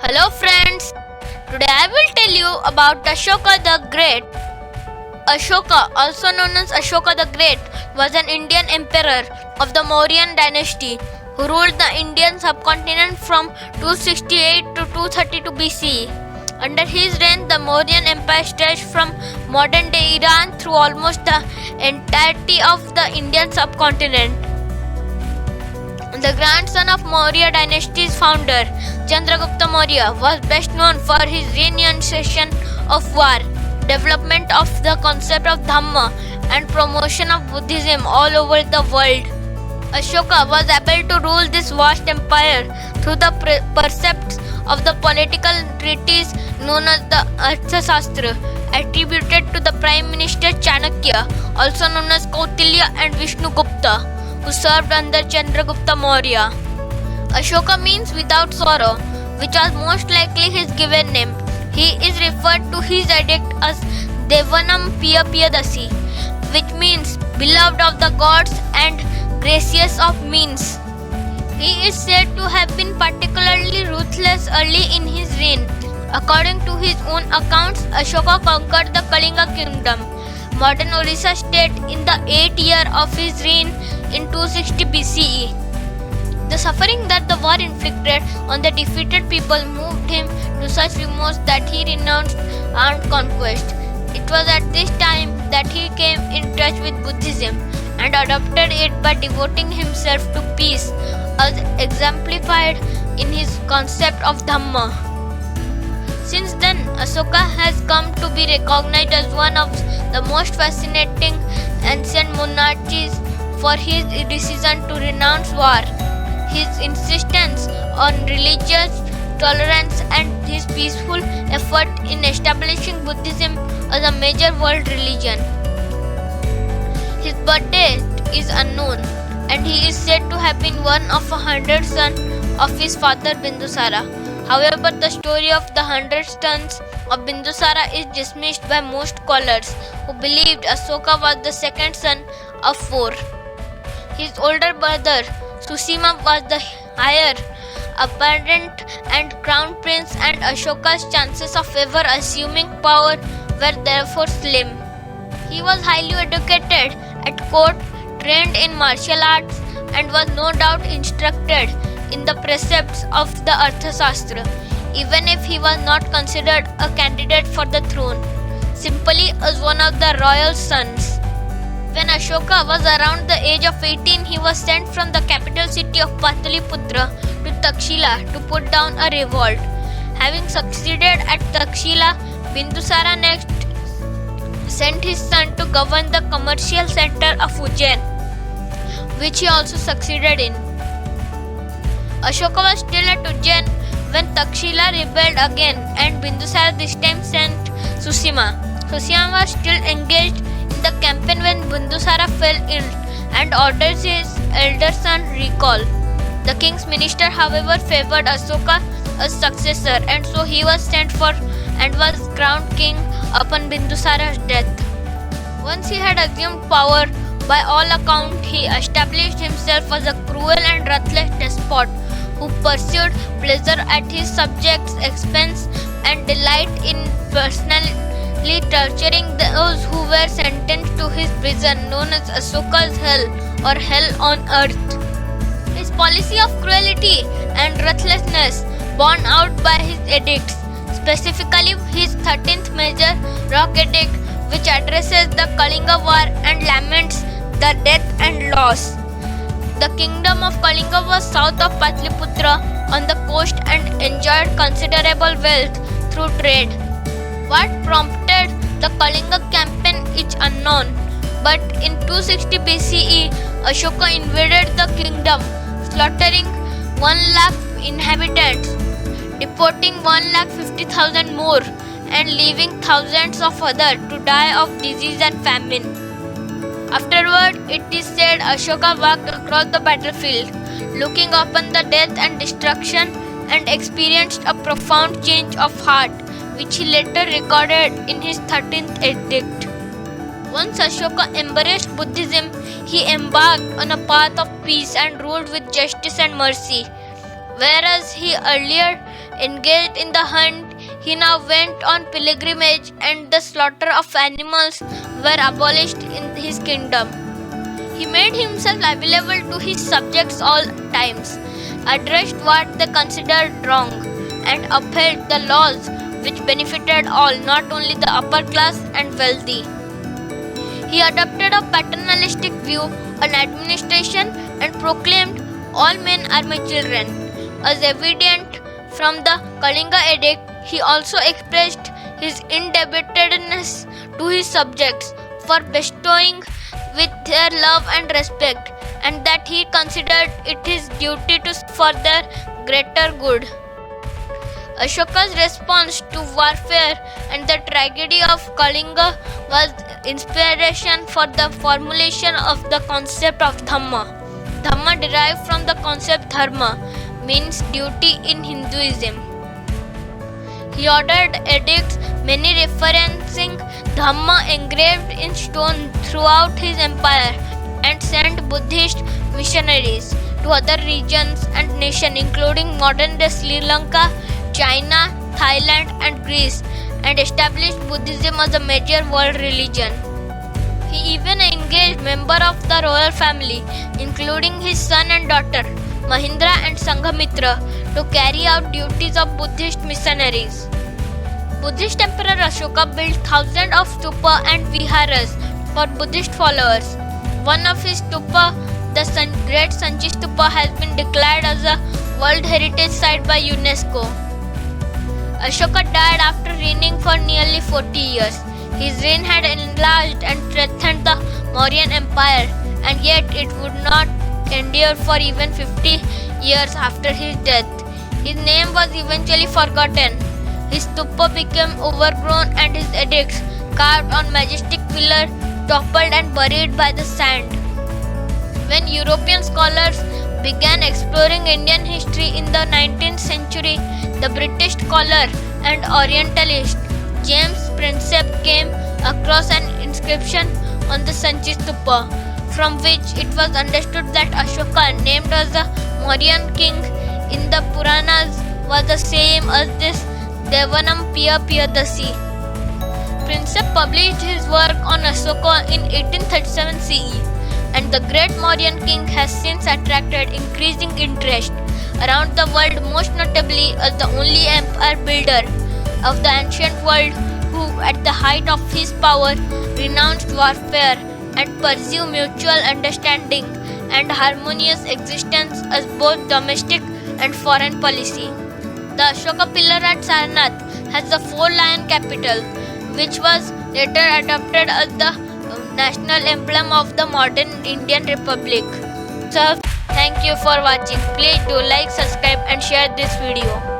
Hello friends, today I will tell you about Ashoka the Great. Ashoka, also known as Ashoka the Great, was an Indian emperor of the Mauryan dynasty who ruled the Indian subcontinent from 268 to 232 BCE. Under his reign, the Mauryan Empire stretched from modern-day Iran through almost the entirety of the Indian subcontinent. The grandson of Maurya dynasty's founder, Chandragupta Maurya, was best known for his renunciation of war, development of the concept of Dhamma, and promotion of Buddhism all over the world. Ashoka was able to rule this vast empire through the precepts of the political treatise known as the Arthashastra, attributed to the Prime Minister Chanakya, also known as Kautilya and Vishnugupta, who served under Chandragupta Maurya. Ashoka means without sorrow, which was most likely his given name. He is referred to his edict as Devanam Piya Piyadasi, which means beloved of the gods and gracious of means. He is said to have been particularly ruthless early in his reign. According to his own accounts, Ashoka conquered the Kalinga kingdom, modern Orissa state, in the 8th year of his reign in 260 BCE. The suffering that the war inflicted on the defeated people moved him to such remorse that he renounced armed conquest. It was at this time that he came in touch with Buddhism and adopted it by devoting himself to peace, as exemplified in his concept of Dhamma. Since then, Ashoka has come to be recognized as one of the most fascinating ancient monarchs for his decision to renounce war, his insistence on religious tolerance, and his peaceful effort in establishing Buddhism as a major world religion. His birth date is unknown, and he is said to have been one of 100 sons of his father Bindusara. However, the story of the 100 sons of Bindusara is dismissed by most scholars, who believed Ashoka was the second son of 4. His older brother Susima was the heir apparent and crown prince, and Ashoka's chances of ever assuming power were therefore slim. He was highly educated at court, trained in martial arts, and was no doubt instructed in the precepts of the Arthashastra, even if he was not considered a candidate for the throne, simply as one of the royal sons. When Ashoka was around the age of 18, he was sent from the capital city of Pataliputra to Takshila to put down a revolt. Having succeeded at Takshila, Bindusara next sent his son to govern the commercial center of Ujjain, which he also succeeded in. Ashoka was still at Ujjain when Takshila rebelled again, and Bindusara this time sent Susima. Susima was still engaged in the campaign when Bindusara fell ill and ordered his elder son recall. The king's minister, however, favored Ashoka as successor, and so he was sent for and was crowned king upon Bindusara's death. Once he had assumed power, by all accounts he established himself as a cruel and ruthless despot who pursued pleasure at his subjects' expense and delight in personally torturing those who were sentenced to his prison, known as Ashoka's Hell or Hell on Earth. His policy of cruelty and ruthlessness borne out by his edicts, specifically his 13th major rock edict, which addresses the Kalinga War and laments the death and loss. The kingdom of Kalinga was south of Pataliputra on the coast and enjoyed considerable wealth through trade. What prompted the Kalinga campaign is unknown, but in 260 BCE, Ashoka invaded the kingdom, slaughtering 1 lakh inhabitants, deporting 1,50,000 more, and leaving thousands of others to die of disease and famine. Afterward, it is said Ashoka walked across the battlefield, looking upon the death and destruction, and experienced a profound change of heart, which he later recorded in his 13th edict. Once Ashoka embraced Buddhism, he embarked on a path of peace and ruled with justice and mercy. Whereas he earlier Engaged in the hunt, he now went on pilgrimage, and the slaughter of animals were abolished in his kingdom. He made himself available to his subjects all times, addressed what they considered wrong, and upheld the laws which benefited all, not only the upper class and wealthy. He adopted a paternalistic view on administration and proclaimed all men are my children. As evident from the Kalinga Edict, he also expressed his indebtedness to his subjects for bestowing with their love and respect, and that he considered it his duty to for their greater good. Ashoka's response to warfare and the tragedy of Kalinga was inspiration for the formulation of the concept of Dhamma. Dhamma derived from the concept Dharma, means duty in Hinduism. He ordered edicts, many referencing Dhamma engraved in stone throughout his empire, and sent Buddhist missionaries to other regions and nations including modern-day Sri Lanka, China, Thailand and Greece, and established Buddhism as a major world religion. He even engaged members of the royal family, including his son and daughter, Mahindra and Sanghamitra, to carry out duties of Buddhist missionaries. Buddhist Emperor Ashoka built thousands of stupa and viharas for Buddhist followers. One of his stupa, the Great Sanchi Stupa, has been declared as a World Heritage Site by UNESCO. Ashoka died after reigning for nearly 40 years. His reign had enlarged and strengthened the Mauryan Empire, and yet it would not endure for even 50 years after his death. His name was eventually forgotten. His stupa became overgrown and his edicts, carved on majestic pillars, toppled and buried by the sand. When European scholars began exploring Indian history in the 19th century, the British scholar and Orientalist James Prinsep came across an inscription on the Sanchi Stupa, from which it was understood that Ashoka, named as the Mauryan king in the Puranas, was the same as this Devanam Piyadasi. Prinsep published his work on Ashoka in 1837 CE, and the great Mauryan king has since attracted increasing interest around the world, most notably as the only empire builder of the ancient world who, at the height of his power, renounced warfare and pursued mutual understanding and harmonious existence as both domestic and foreign policy. The Ashoka pillar at Sarnath has the four-lion capital, which was later adopted as the national emblem of the modern Indian Republic. So, thank you for watching. Please do like, subscribe and share this video.